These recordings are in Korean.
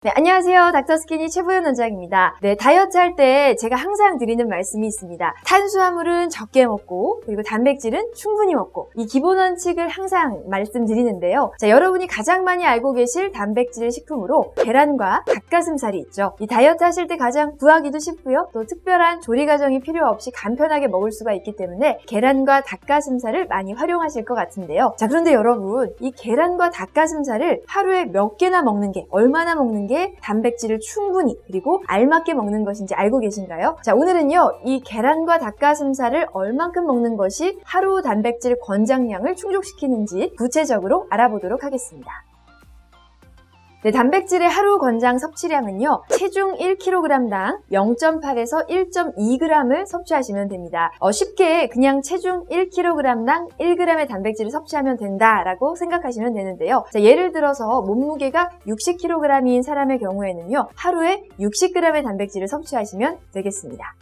네, 안녕하세요. 닥터스키니 최보연 원장입니다. 네, 다이어트 할 때 제가 항상 드리는 말씀이 있습니다. 탄수화물은 적게 먹고, 그리고 단백질은 충분히 먹고, 이 기본 원칙을 항상 말씀드리는데요. 자, 여러분이 가장 많이 알고 계실 단백질 식품으로 계란과 닭가슴살이 있죠. 이 다이어트 하실 때 가장 구하기도 쉽고요. 또 특별한 조리 과정이 필요 없이 간편하게 먹을 수가 있기 때문에 계란과 닭가슴살을 많이 활용하실 것 같은데요. 자, 그런데 여러분, 이 계란과 닭가슴살을 하루에 몇 개나 먹는 게, 얼마나 먹는 게 단백질을 충분히 그리고 알맞게 먹는 것인지 알고 계신가요? 자, 오늘은요, 이 계란과 닭가슴살을 얼만큼 먹는 것이 하루 단백질 권장량을 충족시키는지 구체적으로 알아보도록 하겠습니다. 네, 단백질의 하루 권장 섭취량은요, 체중 1kg당 0.8에서 1.2g을 섭취하시면 됩니다. 쉽게 그냥 체중 1kg당 1g의 단백질을 섭취하면 된다라고 생각하시면 되는데요. 자, 예를 들어서 몸무게가 60kg인 사람의 경우에는요, 하루에 60g의 단백질을 섭취하시면 되겠습니다.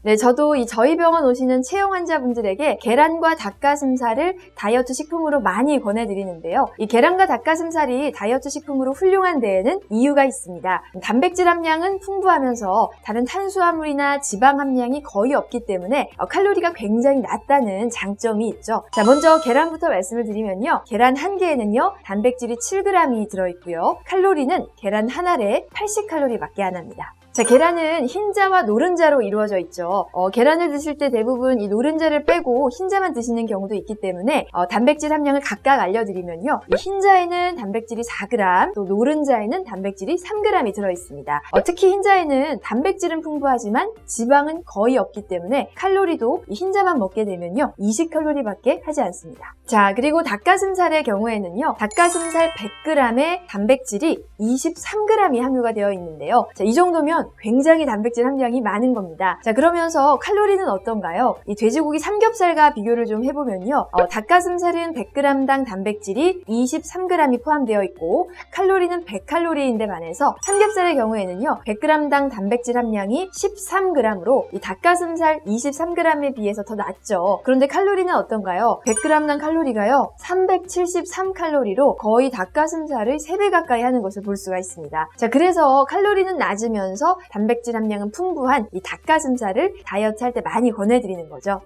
네, 저도 저희 병원 오시는 체형 환자분들에게 계란과 닭가슴살을 다이어트 식품으로 많이 권해드리는데요. 이 계란과 닭가슴살이 다이어트 식품으로 훌륭한 데에는 이유가 있습니다. 단백질 함량은 풍부하면서 다른 탄수화물이나 지방 함량이 거의 없기 때문에 칼로리가 굉장히 낮다는 장점이 있죠. 자, 먼저 계란부터 말씀을 드리면요. 계란 한 개에는요, 단백질이 7g이 들어있고요. 칼로리는 계란 한 알에 80칼로리밖에 안 합니다. 자, 계란은 흰자와 노른자로 이루어져 있죠. 계란을 드실 때 대부분 이 노른자를 빼고 흰자만 드시는 경우도 있기 때문에 단백질 함량을 각각 알려드리면요. 이 흰자에는 단백질이 4g, 또 노른자에는 단백질이 3g이 들어있습니다. 특히 흰자에는 단백질은 풍부하지만 지방은 거의 없기 때문에 칼로리도 이 흰자만 먹게 되면요. 20칼로리밖에 하지 않습니다. 자, 그리고 닭가슴살의 경우에는요. 닭가슴살 100g에 단백질이 23g이 함유가 되어 있는데요. 자, 이 정도면 굉장히 단백질 함량이 많은 겁니다. 자, 그러면서 칼로리는 어떤가요? 이 돼지고기 삼겹살과 비교를 좀 해보면요. 닭가슴살은 100g당 단백질이 23g이 포함되어 있고 칼로리는 100칼로리인데 반해서 삼겹살의 경우에는요. 100g당 단백질 함량이 13g으로 이 닭가슴살 23g에 비해서 더 낮죠. 그런데 칼로리는 어떤가요? 100g당 칼로리가요. 373칼로리로 거의 닭가슴살의 3배 가까이 하는 것을 볼 수가 있습니다. 자, 그래서 칼로리는 낮으면서 단백질 함량은 풍부한 이 닭가슴살을 다이어트 할 때 많이 권해드리는 거죠.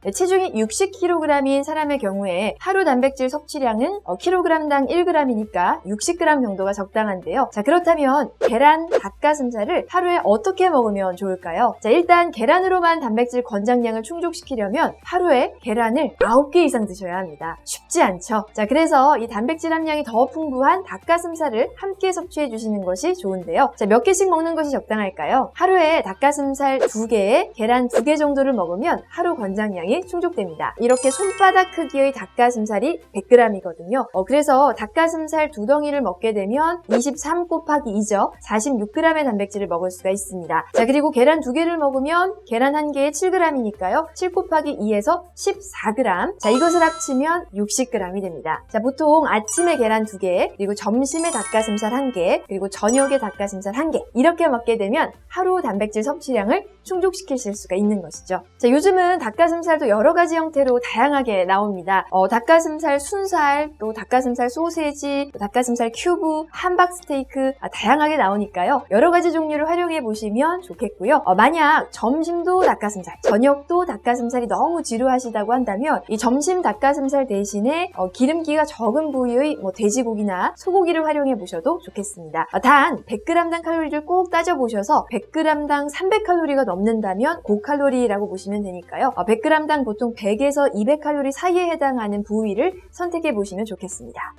네, 체중이 60kg인 사람의 경우에 하루 단백질 섭취량은 kg당 1g이니까 60g 정도가 적당한데요. 자, 그렇다면 계란, 닭가슴살을 하루에 어떻게 먹으면 좋을까요? 자, 일단 계란으로만 단백질 권장량을 충족시키려면 하루에 계란을 9개 이상 드셔야 합니다. 쉽지 않죠? 자, 그래서 이 단백질 함량이 더 풍부한 닭가슴살을 함께 섭취해 주시는 것이 좋은데요. 자, 몇 개씩 먹는 것이 적당할까요? 하루에 닭가슴살 2개에 계란 2개 정도를 먹으면 하루 권장량이 충족됩니다. 이렇게 손바닥 크기의 닭가슴살이 100g이거든요. 그래서 닭가슴살 2덩이를 먹게 되면 23 곱하기 2죠. 46g의 단백질을 먹을 수가 있습니다. 자, 그리고 계란 2개를 먹으면 계란 1개에 7g이니까요. 7 곱하기 2에서 14g. 자, 이것을 합치면 60g이 됩니다. 자, 보통 아침에 계란 2개, 그리고 점심에 닭가슴살 1개, 그리고 저녁에 닭가슴살 1개 이렇게 먹게 되면 하루 단백질 섭취량을 충족시키실 수가 있는 것이죠. 자, 요즘은 닭가슴살도 여러 가지 형태로 다양하게 나옵니다. 닭가슴살 순살, 또 닭가슴살 소세지, 또 닭가슴살 큐브, 함박 스테이크 다양하게 나오니까요. 여러 가지 종류를 활용해 보시면 좋겠고요. 만약 점심도 닭가슴살, 저녁도 닭가슴살이 너무 지루하시다고 한다면 이 점심 닭가슴살 대신에 기름기가 적은 부위의 돼지고기나 소고기를 활용해 보셔도 좋겠습니다. 단 100g당 칼로리를 꼭 따져보셔서 100g당 300칼로리가 넘는다면 고칼로리라고 보시면 되니까요. 100g당 보통 100에서 200칼로리 사이에 해당하는 부위를 선택해 보시면 좋겠습니다.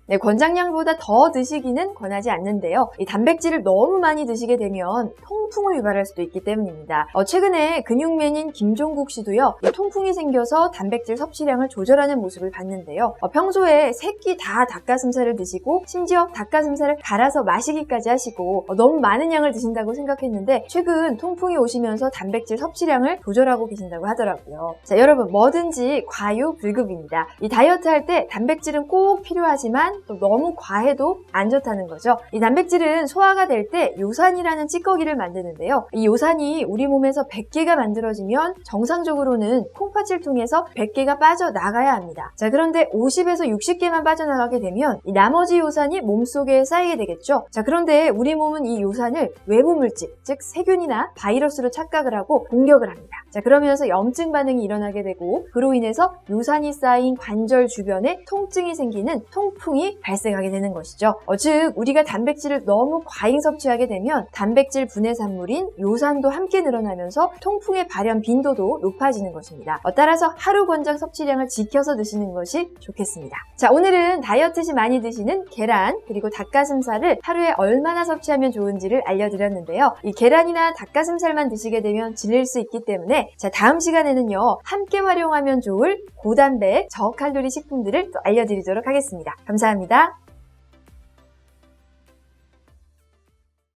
네, 권장량보다 더 드시기는 권하지 않는데요. 이 단백질을 너무 많이 드시게 되면 통풍을 유발할 수도 있기 때문입니다. 최근에 근육맨인 김종국 씨도요, 이 통풍이 생겨서 단백질 섭취량을 조절하는 모습을 봤는데요. 평소에 3끼 다 닭가슴살을 드시고 심지어 닭가슴살을 갈아서 마시기까지 하시고 너무 많은 양을 드신다고 생각했는데 최근 통풍이 오시면서 단백질 섭취량을 조절하고 계신다고 하더라고요. 자, 여러분 뭐든지 과유불급입니다. 이 다이어트 할 때 단백질은 꼭 필요하지만 좋지만 또 너무 과해도 안 좋다는 거죠. 이 단백질은 소화가 될 때 요산이라는 찌꺼기를 만드는데요. 이 요산이 우리 몸에서 100개가 만들어지면 정상적으로는 콩팥을 통해서 100개가 빠져나가야 합니다. 자, 그런데 50에서 60개만 빠져나가게 되면 이 나머지 요산이 몸속에 쌓이게 되겠죠. 자, 그런데 우리 몸은 이 요산을 외부 물질, 즉 세균이나 바이러스로 착각을 하고 공격을 합니다. 자, 그러면서 염증 반응이 일어나게 되고 그로 인해서 요산이 쌓인 관절 주변에 통증이 생기는 통풍이 발생하게 되는 것이죠. 즉 우리가 단백질을 너무 과잉 섭취하게 되면 단백질 분해 산물인 요산도 함께 늘어나면서 통풍의 발현 빈도도 높아지는 것입니다. 따라서 하루 권장 섭취량을 지켜서 드시는 것이 좋겠습니다. 자, 오늘은 다이어트 시 많이 드시는 계란 그리고 닭가슴살을 하루에 얼마나 섭취하면 좋은지를 알려드렸는데요. 이 계란이나 닭가슴살만 드시게 되면 질릴 수 있기 때문에 자, 다음 시간에는요, 함께 활용하면 좋을 고단백, 저칼로리 식품들을 또 알려드리도록 하겠습니다. 감사합니다.